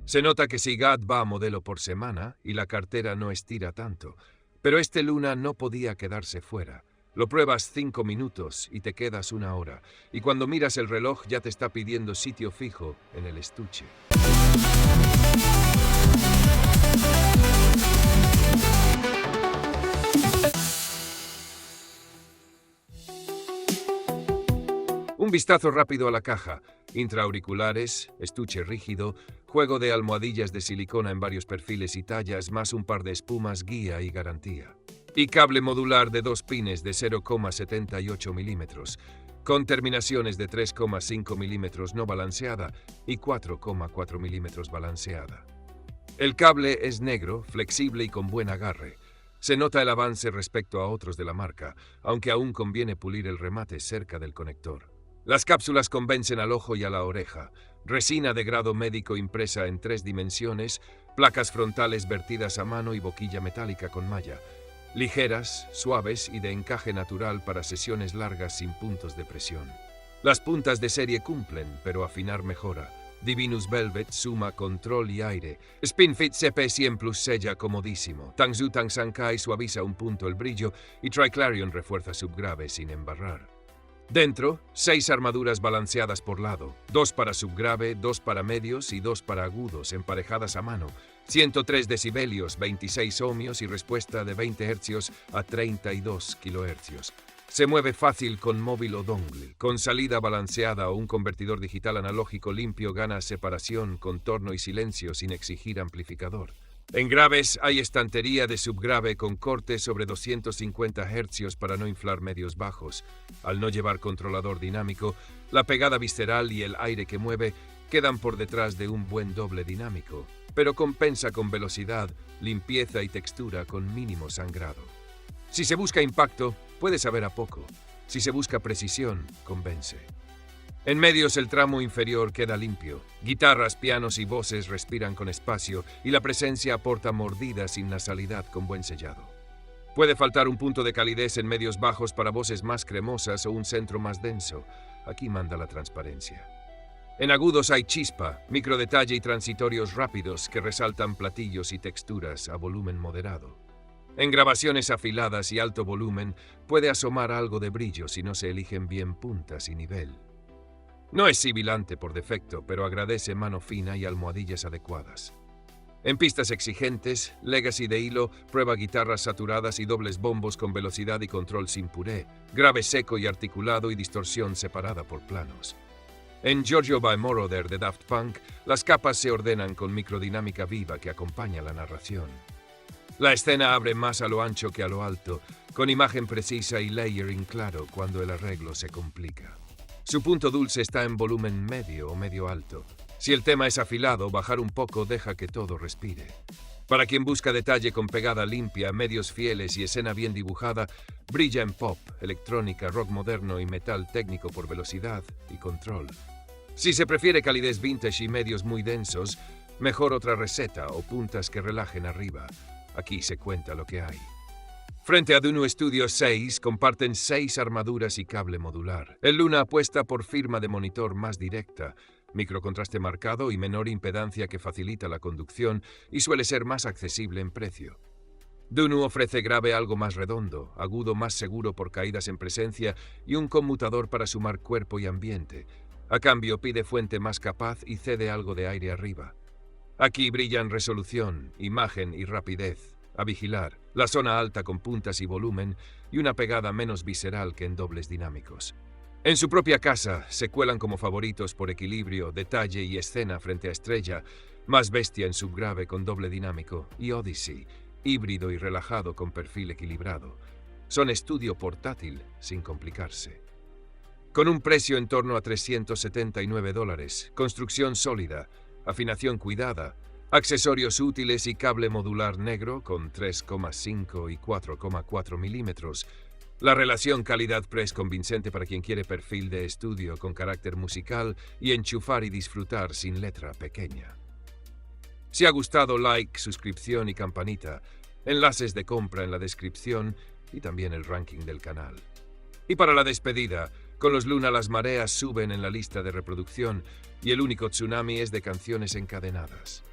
Se nota que Sigat va a modelo por semana y la cartera no estira tanto, pero este Luna no podía quedarse fuera. Lo pruebas 5 minutos y te quedas 1 hora, y cuando miras el reloj ya te está pidiendo sitio fijo en el estuche. Un vistazo rápido a la caja: intraauriculares, estuche rígido, juego de almohadillas de silicona en varios perfiles y tallas, más un par de espumas, guía y garantía. Y cable modular de 2 pines de 0,78 milímetros, con terminaciones de 3,5 milímetros no balanceada y 4,4 milímetros balanceada. El cable es negro, flexible y con buen agarre. Se nota el avance respecto a otros de la marca, aunque aún conviene pulir el remate cerca del conector. Las cápsulas convencen al ojo y a la oreja. Resina de grado médico impresa en 3 dimensiones, placas frontales vertidas a mano y boquilla metálica con malla. Ligeras, suaves y de encaje natural para sesiones largas sin puntos de presión. Las puntas de serie cumplen, pero afinar mejora. Divinus Velvet suma control y aire. SpinFit CP100 Plus sella comodísimo. Tangzhou Tang Sankai suaviza un punto el brillo y Triclarion refuerza subgrave sin embarrar. Dentro, 6 armaduras balanceadas por lado, 2 para subgrave, 2 para medios y 2 para agudos, emparejadas a mano, 103 decibelios, 26 ohmios y respuesta de 20 Hz a 32 kHz. Se mueve fácil con móvil o dongle, con salida balanceada o un convertidor digital analógico limpio gana separación, contorno y silencio sin exigir amplificador. En graves hay estantería de subgrave con corte sobre 250 Hz para no inflar medios bajos. Al no llevar controlador dinámico, la pegada visceral y el aire que mueve quedan por detrás de un buen doble dinámico, pero compensa con velocidad, limpieza y textura con mínimo sangrado. Si se busca impacto, puede saber a poco. Si se busca precisión, convence. En medios el tramo inferior queda limpio. Guitarras, pianos y voces respiran con espacio y la presencia aporta mordida sin nasalidad con buen sellado. Puede faltar un punto de calidez en medios bajos para voces más cremosas o un centro más denso. Aquí manda la transparencia. En agudos hay chispa, microdetalle y transitorios rápidos que resaltan platillos y texturas a volumen moderado. En grabaciones afiladas y alto volumen puede asomar algo de brillo si no se eligen bien puntas y nivel. No es sibilante por defecto, pero agradece mano fina y almohadillas adecuadas. En pistas exigentes, Legacy de hilo prueba guitarras saturadas y dobles bombos con velocidad y control sin puré, grave seco y articulado y distorsión separada por planos. En Giorgio by Moroder de Daft Punk, las capas se ordenan con microdinámica viva que acompaña la narración. La escena abre más a lo ancho que a lo alto, con imagen precisa y layering claro cuando el arreglo se complica. Su punto dulce está en volumen medio o medio alto. Si el tema es afilado, bajar un poco deja que todo respire. Para quien busca detalle con pegada limpia, medios fieles y escena bien dibujada, brilla en pop, electrónica, rock moderno y metal técnico por velocidad y control. Si se prefiere calidez vintage y medios muy densos, mejor otra receta o puntas que relajen arriba. Aquí se cuenta lo que hay. Frente a Dunu Studio 6 comparten 6 armaduras y cable modular. El Luna apuesta por firma de monitor más directa, microcontraste marcado y menor impedancia que facilita la conducción y suele ser más accesible en precio. Dunu ofrece grave algo más redondo, agudo más seguro por caídas en presencia y un conmutador para sumar cuerpo y ambiente. A cambio pide fuente más capaz y cede algo de aire arriba. Aquí brillan resolución, imagen y rapidez. A vigilar, la zona alta con puntas y volumen y una pegada menos visceral que en dobles dinámicos. En su propia casa se cuelan como favoritos por equilibrio, detalle y escena frente a Estrella, más bestia en subgrave con doble dinámico, y Odyssey, híbrido y relajado con perfil equilibrado. Son estudio portátil sin complicarse. Con un precio en torno a $379, construcción sólida, afinación cuidada, accesorios útiles y cable modular negro con 3,5 y 4,4 milímetros. La relación calidad-precio es convincente para quien quiere perfil de estudio con carácter musical y enchufar y disfrutar sin letra pequeña. Si ha gustado, like, suscripción y campanita. Enlaces de compra en la descripción y también el ranking del canal. Y para la despedida, con los Luna las mareas suben en la lista de reproducción y el único tsunami es de canciones encadenadas.